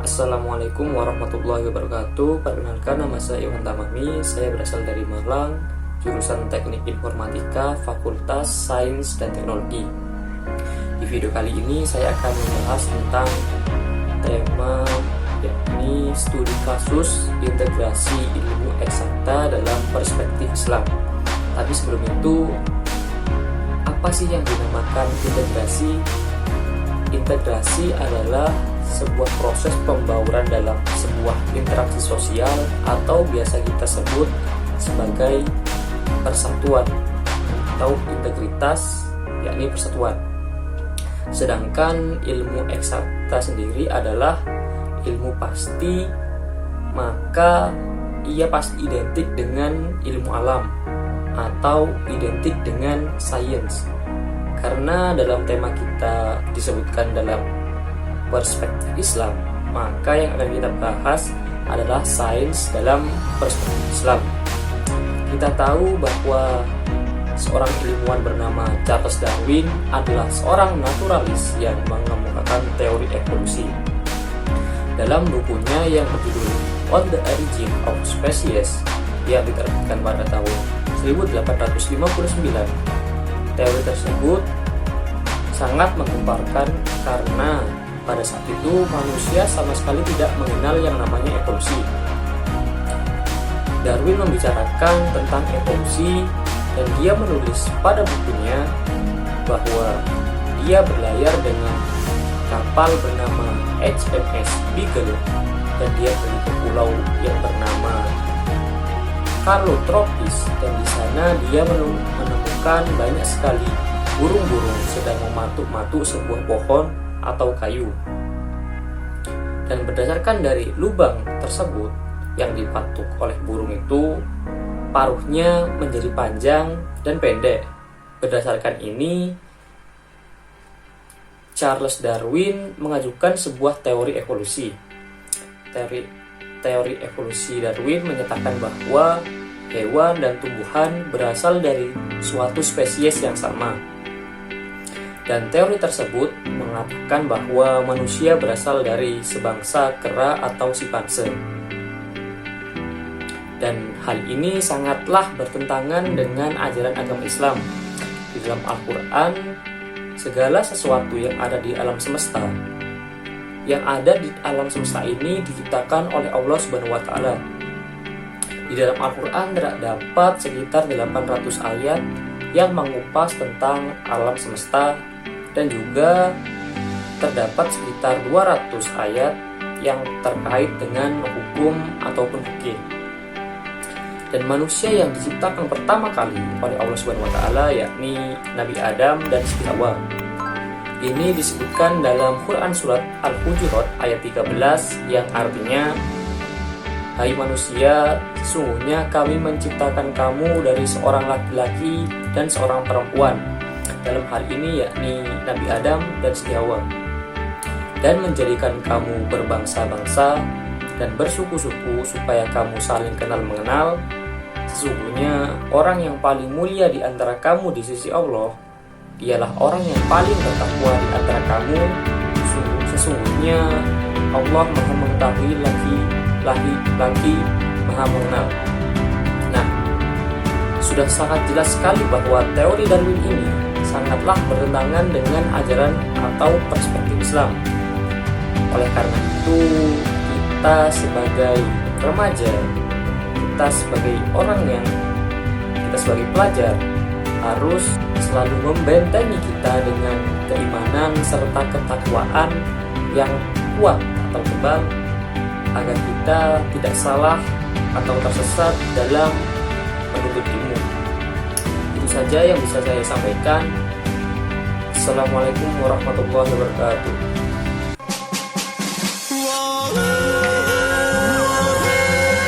Assalamualaikum warahmatullahi wabarakatuh. Perkenalkan, nama saya Iwan Tamami. Saya berasal dari Malang, jurusan Teknik Informatika, Fakultas Sains dan Teknologi. Di video kali ini saya akan membahas tentang tema yakni studi kasus integrasi ilmu eksakta dalam perspektif Islam. Tapi sebelum itu, apa sih yang dinamakan integrasi? Integrasi adalah sebuah proses pembauran dalam sebuah interaksi sosial atau biasa kita sebut sebagai persatuan atau integritas, yakni persatuan. Sedangkan ilmu eksakta sendiri adalah ilmu pasti, maka ia pasti identik dengan ilmu alam atau identik dengan sains. Karena dalam tema kita disebutkan dalam perspektif Islam, maka yang akan kita bahas adalah sains dalam perspektif Islam. Kita tahu bahwa seorang ilmuwan bernama Charles Darwin adalah seorang naturalis yang mengemukakan teori evolusi. Dalam bukunya yang berjudul On the Origin of Species yang diterbitkan pada tahun 1859, teori tersebut sangat menggemparkan karena pada saat itu manusia sama sekali tidak mengenal yang namanya evolusi. Darwin membicarakan tentang evolusi dan dia menulis pada bukunya bahwa dia berlayar dengan kapal bernama HMS Beagle dan dia pergi ke pulau yang bernama Calotropis, dan di sana dia menemukan banyak sekali burung-burung sedang mematuk-matuk sebuah pohon atau kayu. Dan berdasarkan dari lubang tersebut yang dipatuk oleh burung itu, paruhnya menjadi panjang dan pendek. Berdasarkan ini, Charles Darwin mengajukan sebuah teori evolusi. Teori evolusi Darwin menyatakan bahwa hewan dan tumbuhan berasal dari suatu spesies yang sama. Dan teori tersebut mengatakan bahwa manusia berasal dari sebangsa kera atau simpanse. Dan hal ini sangatlah bertentangan dengan ajaran agama Islam. Di dalam Al-Quran, segala sesuatu yang ada di alam semesta, ini diciptakan oleh Allah Subhanahu wa Ta'ala. Di dalam Al-Quran terdapat sekitar 800 ayat yang mengupas tentang alam semesta, dan juga terdapat sekitar 200 ayat yang terkait dengan hukum ataupun fikih. Dan manusia yang diciptakan pertama kali oleh Allah Subhanahu wa Ta'ala yakni Nabi Adam dan Siti Hawa. Ini disebutkan dalam Quran surat Al-Hujurat ayat 13 yang artinya, "Hai manusia, sesungguhnya kami menciptakan kamu dari seorang laki-laki dan seorang perempuan." Dalam hal ini yakni Nabi Adam dan Siti Hawa, "dan menjadikan kamu berbangsa-bangsa dan bersuku-suku supaya kamu saling kenal mengenal. Sesungguhnya orang yang paling mulia di antara kamu di sisi Allah ialah orang yang paling bertakwa di antara kamu. Sesungguhnya Allah Maha mengetahui lagi Maha mengenal." Nah, sudah sangat jelas sekali bahwa teori Darwin ini sangatlah bertentangan dengan ajaran atau perspektif Islam. Oleh karena itu, kita sebagai remaja, kita sebagai pelajar harus selalu membentengi kita dengan keimanan serta ketakwaan yang kuat atau tebal agar kita tidak salah atau tersesat dalam menuntut ilmu. Itu saja yang bisa saya sampaikan. Assalamualaikum warahmatullahi wabarakatuh.